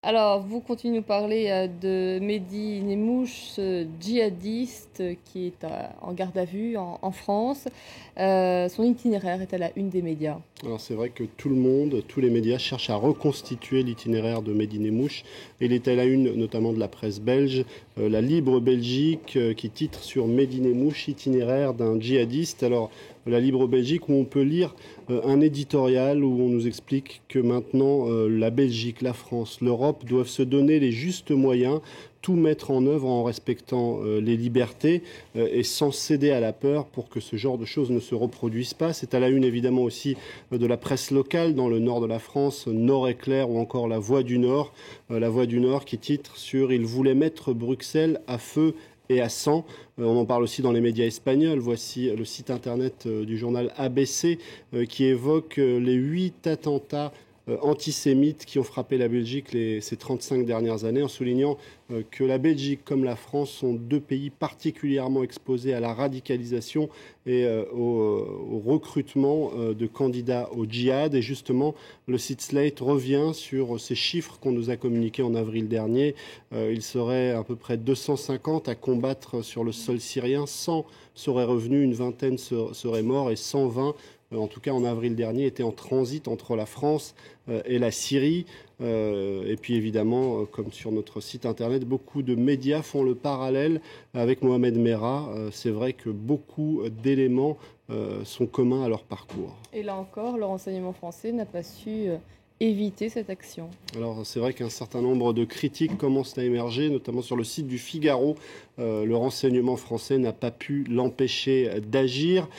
Alors, vous continuez de nous parler de Mehdi Nemmouche, ce djihadiste qui est en garde à vue en France. Son itinéraire est à la une des médias. Alors c'est vrai que tout le monde, tous les médias cherchent à reconstituer l'itinéraire de Mehdi Nemmouche. Il est à la une notamment de la presse belge, la Libre Belgique qui titre sur Mehdi Nemmouche, itinéraire d'un djihadiste. Alors la Libre Belgique où on peut lire un éditorial où on nous explique que maintenant la Belgique, la France, l'Europe doivent se donner les justes moyens, tout mettre en œuvre en respectant les libertés et sans céder à la peur pour que ce genre de choses ne se reproduisent pas. C'est à la une évidemment aussi de la presse locale dans le nord de la France, Nord Éclair ou encore La Voix du Nord. La Voix du Nord qui titre sur « Il voulait mettre Bruxelles à feu et à sang ». On en parle aussi dans les médias espagnols. Voici le site internet du journal ABC qui évoque les 8 attentats antisémites qui ont frappé la Belgique ces 35 dernières années, en soulignant que la Belgique comme la France sont deux pays particulièrement exposés à la radicalisation et au recrutement de candidats au djihad. Et justement, le site Slate revient sur ces chiffres qu'on nous a communiqués en avril dernier. Il serait à peu près 250 à combattre sur le sol syrien, 100 seraient revenus, une vingtaine seraient morts et 120 en tout cas en avril dernier, étaient en transit entre la France et la Syrie. Et puis évidemment, comme sur notre site internet, beaucoup de médias font le parallèle avec Mohamed Merah. C'est vrai que beaucoup d'éléments sont communs à leur parcours. Et là encore, le renseignement français n'a pas su éviter cette action. Alors c'est vrai qu'un certain nombre de critiques commencent à émerger, notamment sur le site du Figaro. Le renseignement français n'a pas pu l'empêcher d'agir.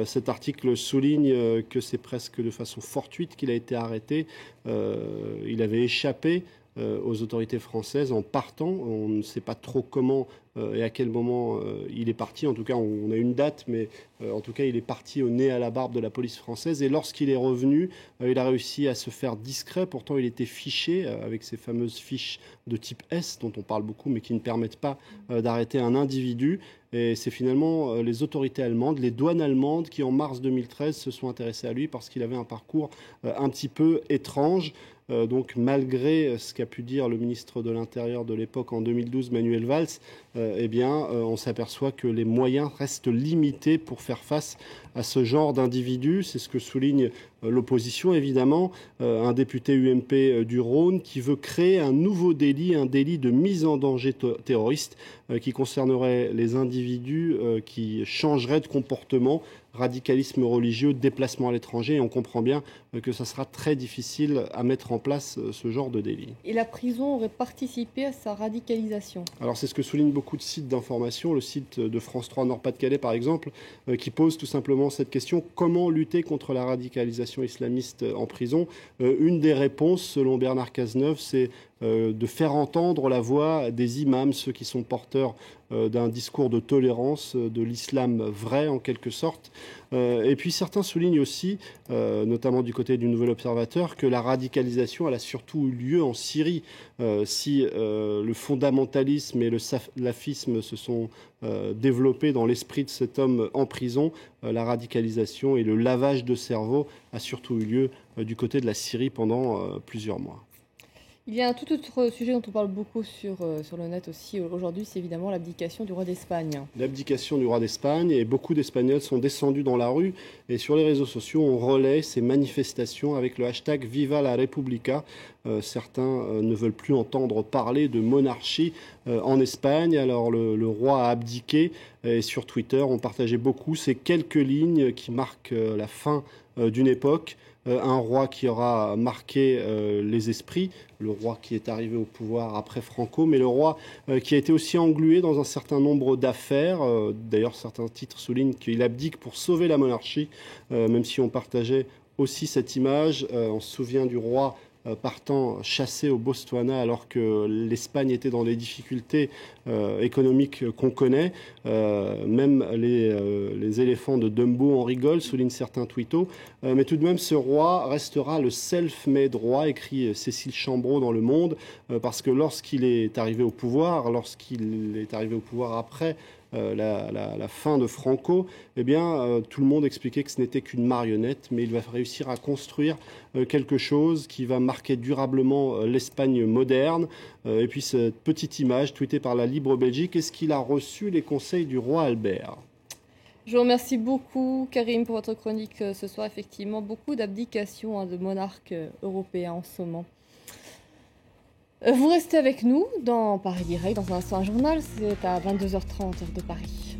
Cet article souligne que c'est presque de façon fortuite qu'il a été arrêté. Il avait échappé aux autorités françaises en partant. On ne sait pas trop comment et à quel moment il est parti. En tout cas, on a une date, mais en tout cas, il est parti au nez à la barbe de la police française. Et lorsqu'il est revenu, il a réussi à se faire discret. Pourtant, il était fiché avec ces fameuses fiches de type S, dont on parle beaucoup, mais qui ne permettent pas d'arrêter un individu. Et c'est finalement les autorités allemandes, les douanes allemandes, qui en mars 2013 se sont intéressées à lui parce qu'il avait un parcours un petit peu étrange. Donc malgré ce qu'a pu dire le ministre de l'Intérieur de l'époque en 2012, Manuel Valls, on s'aperçoit que les moyens restent limités pour faire face à ce genre d'individus. C'est ce que souligne l'opposition, évidemment, un député UMP du Rhône qui veut créer un nouveau délit, un délit de mise en danger terroriste qui concernerait les individus qui changeraient de comportement, radicalisme religieux, déplacement à l'étranger. Et on comprend bien que ça sera très difficile à mettre en place ce genre de délit. Et la prison aurait participé à sa radicalisation. Alors c'est ce que soulignent beaucoup de sites d'information, le site de France 3 Nord-Pas-de-Calais par exemple, qui pose tout simplement cette question: comment lutter contre la radicalisation islamiste en prison? Une des réponses, selon Bernard Cazeneuve, c'est de faire entendre la voix des imams, ceux qui sont porteurs d'un discours de tolérance, de l'islam vrai en quelque sorte. Et puis certains soulignent aussi, notamment du côté du Nouvel Observateur, que la radicalisation elle a surtout eu lieu en Syrie. Si le fondamentalisme et le salafisme se sont développés dans l'esprit de cet homme en prison, la radicalisation et le lavage de cerveau a surtout eu lieu du côté de la Syrie pendant plusieurs mois. Il y a un tout autre sujet dont on parle beaucoup sur le net aussi aujourd'hui, c'est évidemment l'abdication du roi d'Espagne. L'abdication du roi d'Espagne, et beaucoup d'Espagnols sont descendus dans la rue et sur les réseaux sociaux on relaie ces manifestations avec le hashtag Viva la República. Certains ne veulent plus entendre parler de monarchie en Espagne. Alors le roi a abdiqué et sur Twitter on partageait beaucoup ces quelques lignes qui marquent la fin d'une époque. Un roi qui aura marqué les esprits, le roi qui est arrivé au pouvoir après Franco, mais le roi qui a été aussi englué dans un certain nombre d'affaires. D'ailleurs, certains titres soulignent qu'il abdique pour sauver la monarchie, même si on partageait aussi cette image. On se souvient du roi partant chasser au Botswana alors que l'Espagne était dans les difficultés économiques qu'on connaît. Même les éléphants de Dumbo en rigolent, soulignent certains twittos. Mais tout de même, ce roi restera le self-made roi, écrit Cécile Chambreau dans Le Monde, parce que lorsqu'il est arrivé au pouvoir après la fin de Franco, eh bien, tout le monde expliquait que ce n'était qu'une marionnette, mais il va réussir à construire quelque chose qui va marquer durablement l'Espagne moderne. Et puis cette petite image tweetée par la Libre Belgique, est-ce qu'il a reçu les conseils du roi Albert? Je vous remercie beaucoup, Karim, pour votre chronique ce soir. Effectivement, beaucoup d'abdication de monarques européens en ce moment. Vous restez avec nous dans Paris Direct, dans un instant un journal, c'est à 22h30 heure de Paris.